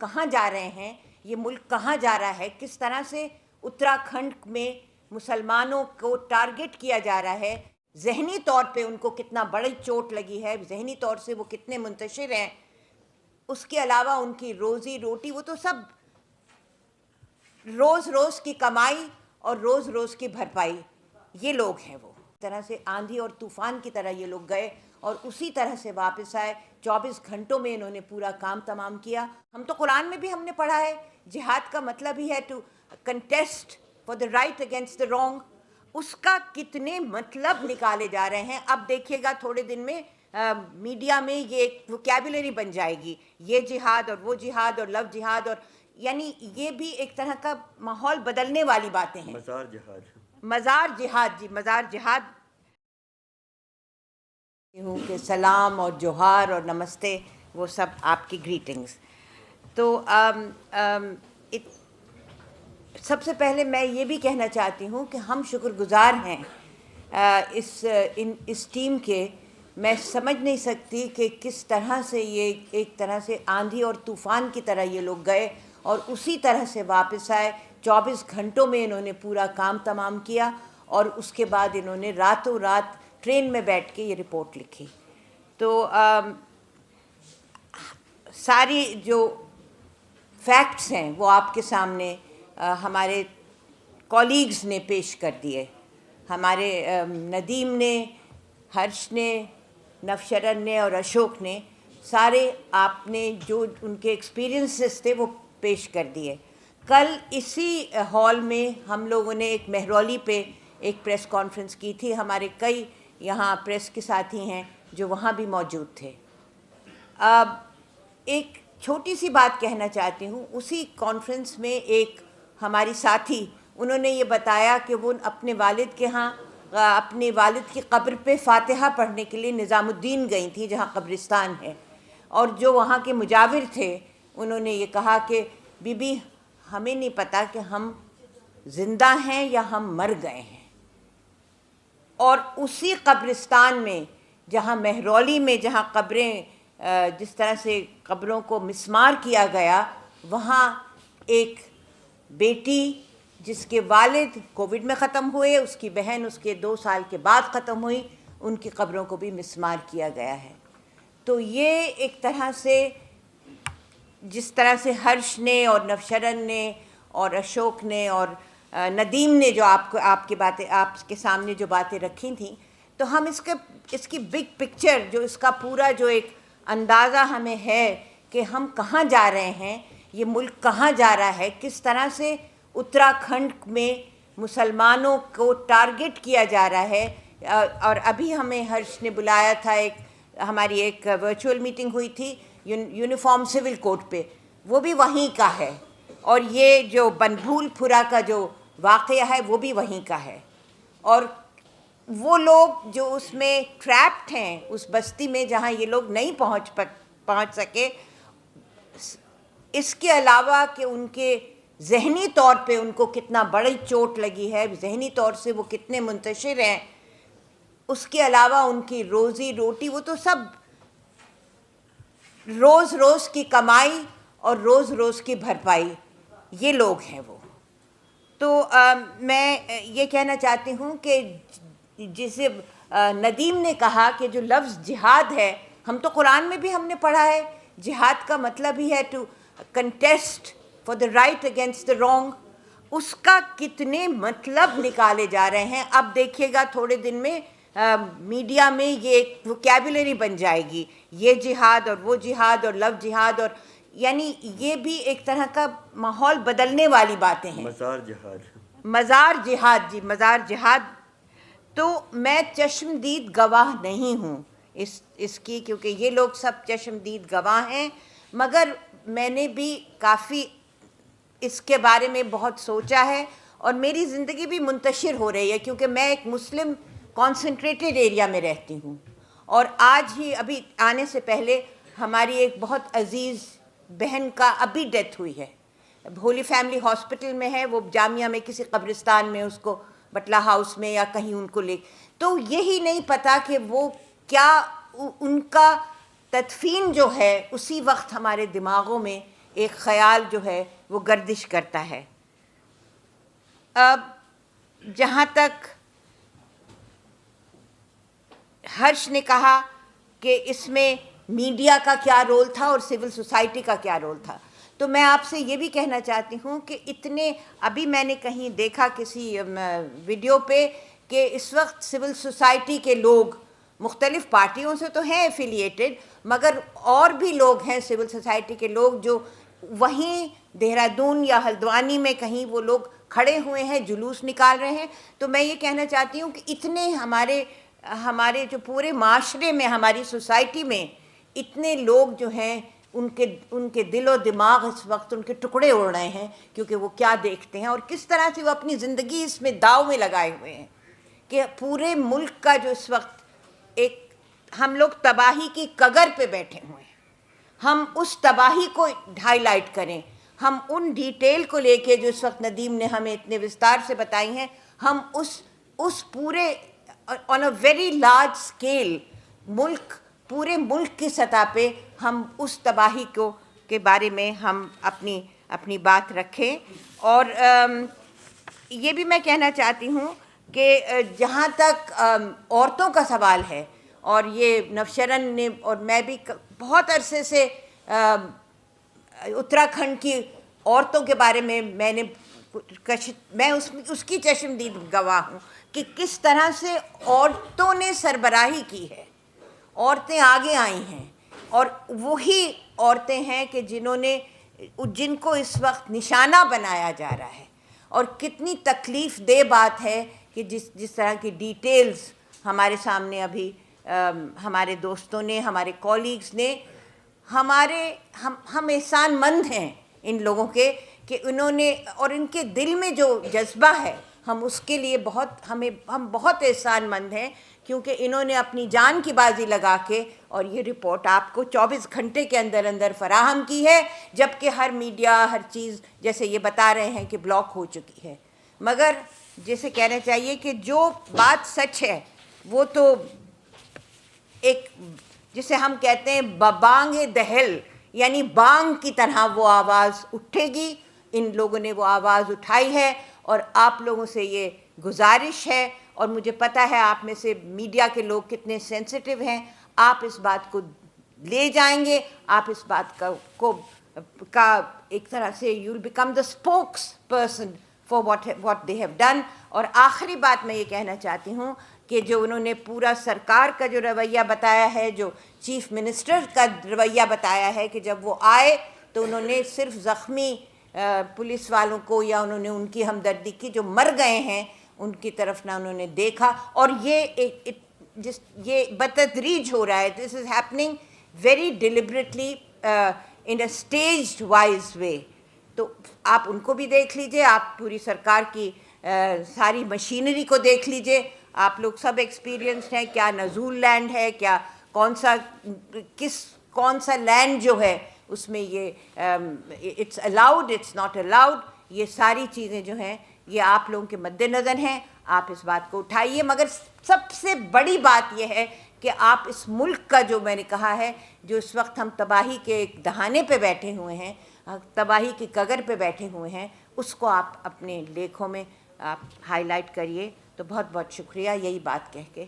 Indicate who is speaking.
Speaker 1: کہاں جا رہے ہیں، یہ ملک کہاں جا رہا ہے، کس طرح سے اتراکھنڈ میں مسلمانوں کو ٹارگٹ کیا جا رہا ہے، ذہنی طور پہ ان کو کتنا بڑی چوٹ لگی ہے، ذہنی طور سے وہ کتنے منتشر ہیں، اس کے علاوہ ان کی روزی روٹی، وہ تو سب روز روز کی کمائی اور روز روز کی بھرپائی، یہ لوگ ہیں وہ طرح سے آندھی اور طوفان کی طرح یہ لوگ گئے اور اسی طرح سے واپس آئے. 24 گھنٹوں میں انہوں نے پورا کام تمام کیا. ہم تو قرآن میں بھی ہم نے پڑھا ہے جہاد کا مطلب ہی ہے to contest for the right against the wrong. اس کا کتنے مطلب نکالے جا رہے ہیں. اب دیکھیے گا تھوڑے دن میں میڈیا میں یہ ایک ووکیبلری بن جائے گی، یہ جہاد اور وہ جہاد اور لو جہاد، اور یعنی یہ بھی ایک طرح کا ماحول بدلنے والی باتیں ہیں. مزار جہاد جی مزار جہاد ہوں کہ سلام اور جوہار اور نمستے وہ سب آپ کی گریٹنگز. تو سب سے پہلے میں یہ بھی کہنا چاہتی ہوں کہ ہم شکر گزار ہیں اس ٹیم کے. میں سمجھ نہیں سکتی کہ کس طرح سے یہ ایک طرح سے آندھی اور طوفان کی طرح یہ لوگ گئے اور اسی طرح سے واپس آئے. 24 گھنٹوں میں انہوں نے پورا کام تمام کیا اور اس کے بعد انہوں نے راتوں رات ٹرین میں بیٹھ کے یہ رپورٹ لکھی. تو ساری جو فیکٹس ہیں وہ آپ کے سامنے ہمارے کولیگز نے پیش کر دیے. ہمارے ندیم نے، ہرش نے، نوشرن نے اور اشوک نے، سارے آپ نے جو ان کے ایکسپیرینسز تھے وہ پیش کر دیے. کل اسی ہال میں ہم لوگوں نے ایک مہرولی پہ ایک پریس کانفرنس کی تھی. ہمارے کئی یہاں پریس کے ساتھی ہیں جو وہاں بھی موجود تھے. اب ایک چھوٹی سی بات کہنا چاہتی ہوں. اسی کانفرنس میں ایک ہماری ساتھی، انہوں نے یہ بتایا کہ وہ اپنے والد کے ہاں اپنے والد کی قبر پہ فاتحہ پڑھنے کے لیے نظام الدین گئی تھیں جہاں قبرستان ہے، اور جو وہاں کے مجاور تھے انہوں نے یہ کہا کہ بی بی ہمیں نہیں پتہ کہ ہم زندہ ہیں یا ہم مر گئے ہیں. اور اسی قبرستان میں جہاں مہرولی میں جہاں قبریں جس طرح سے قبروں کو مسمار کیا گیا، وہاں ایک بیٹی جس کے والد کووڈ میں ختم ہوئے، اس کی بہن اس کے 2 سال کے بعد ختم ہوئی، ان کی قبروں کو بھی مسمار کیا گیا ہے. تو یہ ایک طرح سے جس طرح سے ہرش نے اور نوشرن نے اور اشوک نے اور ندیم نے جو آپ کی باتیں آپ کے سامنے جو باتیں رکھی تھیں، تو ہم اس کی بگ پکچر جو اس کا پورا جو ایک اندازہ ہمیں ہے کہ ہم کہاں جا رہے ہیں، یہ ملک کہاں جا رہا ہے، کس طرح سے اتراکھنڈ میں مسلمانوں کو ٹارگٹ کیا جا رہا ہے. اور ابھی ہمیں ہرش نے بلایا تھا، ہماری ایک ورچوئل میٹنگ ہوئی تھی یونیفارم سول کوڈ پہ، وہ بھی وہیں کا ہے. اور یہ جو بنبھول پھرا کا جو واقعہ ہے وہ بھی وہیں کا ہے. اور وہ لوگ جو اس میں ٹریپڈ ہیں اس بستی میں جہاں یہ لوگ نہیں پہنچ سکے، اس کے علاوہ کہ ان کے ذہنی طور پہ ان کو کتنا بڑی چوٹ لگی ہے، ذہنی طور سے وہ کتنے منتشر ہیں، اس کے علاوہ ان کی روزی روٹی، وہ تو سب روز روز کی کمائی اور روز روز کی بھرپائی، یہ لوگ ہیں وہ. تو میں یہ کہنا چاہتی ہوں کہ جسے ندیم نے کہا کہ جو لفظ جہاد ہے، ہم تو قرآن میں بھی ہم نے پڑھا ہے جہاد کا مطلب ہی ہے to contest for the right against the wrong. اس کا کتنے مطلب نکالے جا رہے ہیں. اب دیکھیے گا تھوڑے دن میں میڈیا میں یہ ایک ووکیبلری بن جائے گی، یہ جہاد اور وہ جہاد اور لو جہاد، اور یعنی یہ بھی ایک طرح کا ماحول بدلنے والی باتیں ہیں. مزار جہاد جی مزار جہاد. تو میں چشمدید گواہ نہیں ہوں اس کی، کیونکہ یہ لوگ سب چشمدید گواہ ہیں، مگر میں نے بھی کافی اس کے بارے میں بہت سوچا ہے اور میری زندگی بھی منتشر ہو رہی ہے، کیونکہ میں ایک مسلم کانسنٹریٹڈ ایریا میں رہتی ہوں. اور آج ہی ابھی آنے سے پہلے ہماری ایک بہت عزیز بہن کا ابھی ڈیتھ ہوئی ہے، ہولی فیملی ہاسپٹل میں ہے، وہ جامعہ میں کسی قبرستان میں اس کو بٹلہ ہاؤس میں یا کہیں ان کو لے، تو یہی نہیں پتہ کہ وہ کیا ان کا تدفین جو ہے اسی وقت ہمارے دماغوں میں ایک خیال جو ہے وہ گردش کرتا ہے۔ اب جہاں تک ہرش نے کہا کہ اس میں میڈیا کا کیا رول تھا اور سول سوسائٹی کا کیا رول تھا، تو میں آپ سے یہ بھی کہنا چاہتی ہوں کہ ابھی میں نے کہیں دیکھا کسی ویڈیو پہ کہ اس وقت سول سوسائٹی کے لوگ مختلف پارٹیوں سے تو ہیں ایفیلیٹڈ، مگر اور بھی لوگ ہیں سول سوسائٹی کے لوگ جو وہیں دہرادون یا ہلدوانی میں کہیں وہ لوگ کھڑے ہوئے ہیں، جلوس نکال رہے ہیں۔ تو میں یہ کہنا چاہتی ہوں کہ اتنے ہمارے جو پورے معاشرے میں، ہماری سوسائٹی میں اتنے لوگ جو ہیں ان کے دل و دماغ اس وقت ان کے ٹکڑے اڑ رہے ہیں، کیونکہ وہ کیا دیکھتے ہیں اور کس طرح سے وہ اپنی زندگی اس میں داؤ میں لگائے ہوئے ہیں کہ پورے ملک کا جو اس وقت ہم لوگ تباہی کی کگر پہ بیٹھے ہوئے ہیں۔ ہم اس تباہی کو ہائی لائٹ کریں، ہم ان ڈیٹیل کو لے کے جو اس وقت ندیم نے ہمیں اتنے وستار سے بتائی ہیں، ہم اس پورے آن اے ویری لارج اسکیل پورے ملک کی سطح پہ ہم اس تباہی کے بارے میں ہم اپنی بات رکھیں۔ اور یہ بھی میں کہنا چاہتی ہوں کہ جہاں تک عورتوں کا سوال ہے، اور یہ نوشرن نے اور میں بھی بہت عرصے سے اتراکھنڈ کی عورتوں کے بارے میں میں اس کی چشمدید گواہ ہوں کہ کس طرح سے عورتوں نے سربراہی کی ہے، عورتیں آگے آئی ہیں، اور وہی عورتیں ہیں کہ جن کو اس وقت نشانہ بنایا جا رہا ہے۔ اور کتنی تکلیف دہ بات ہے کہ جس طرح کی ڈیٹیلز ہمارے سامنے ابھی ہمارے دوستوں نے، ہمارے کولیگز نے، ہم احسان مند ہیں ان لوگوں کے کہ انہوں نے، اور ان کے دل میں جو جذبہ ہے، ہم اس کے لیے ہم بہت احسان مند ہیں، کیونکہ انہوں نے اپنی جان کی بازی لگا کے اور یہ رپورٹ آپ کو 24 گھنٹے کے اندر فراہم کی ہے، جبکہ ہر میڈیا، ہر چیز جیسے یہ بتا رہے ہیں کہ بلاک ہو چکی ہے۔ مگر جیسے کہنا چاہیے کہ جو بات سچ ہے وہ تو جسے ہم کہتے ہیں بانگ دہل، یعنی بانگ کی طرح وہ آواز اٹھے گی۔ ان لوگوں نے وہ آواز اٹھائی ہے، اور آپ لوگوں سے یہ گزارش ہے، اور مجھے پتہ ہے آپ میں سے میڈیا کے لوگ کتنے سینسٹیو ہیں، آپ اس بات کو لے جائیں گے، آپ اس بات کا ایک طرح سے you will become the spokes person for what they have done. اور آخری بات میں یہ کہنا چاہتی ہوں کہ جو انہوں نے پورا سرکار کا جو رویہ بتایا ہے، جو چیف منسٹر کا رویہ بتایا ہے کہ جب وہ آئے تو انہوں نے صرف زخمی پولیس والوں کو، یا انہوں نے ان کی ہمدردی کی، جو مر گئے ہیں ان کی طرف نہ انہوں نے دیکھا۔ اور یہ بتدریج ہو رہا ہے، this is happening very deliberately in a staged wise way. تو آپ ان کو بھی دیکھ لیجئے، آپ پوری سرکار کی ساری مشینری کو دیکھ لیجئے، آپ لوگ سب ایکسپیرینسڈ ہیں، کیا نزول لینڈ ہے، کیا کون سا لینڈ جو ہے اس میں یہ it's allowed, it's not allowed, یہ ساری چیزیں جو ہیں یہ آپ لوگوں کے مد نظر ہیں، آپ اس بات کو اٹھائیے۔ مگر سب سے بڑی بات یہ ہے کہ آپ اس ملک کا، جو میں نے کہا ہے، جو اس وقت ہم تباہی کے ایک دہانے پہ بیٹھے ہوئے ہیں، تباہی کی کگر پہ بیٹھے ہوئے ہیں، اس کو آپ اپنے لیکھوں میں آپ ہائی لائٹ کریے۔ تو بہت بہت شکریہ، یہی بات کہہ کے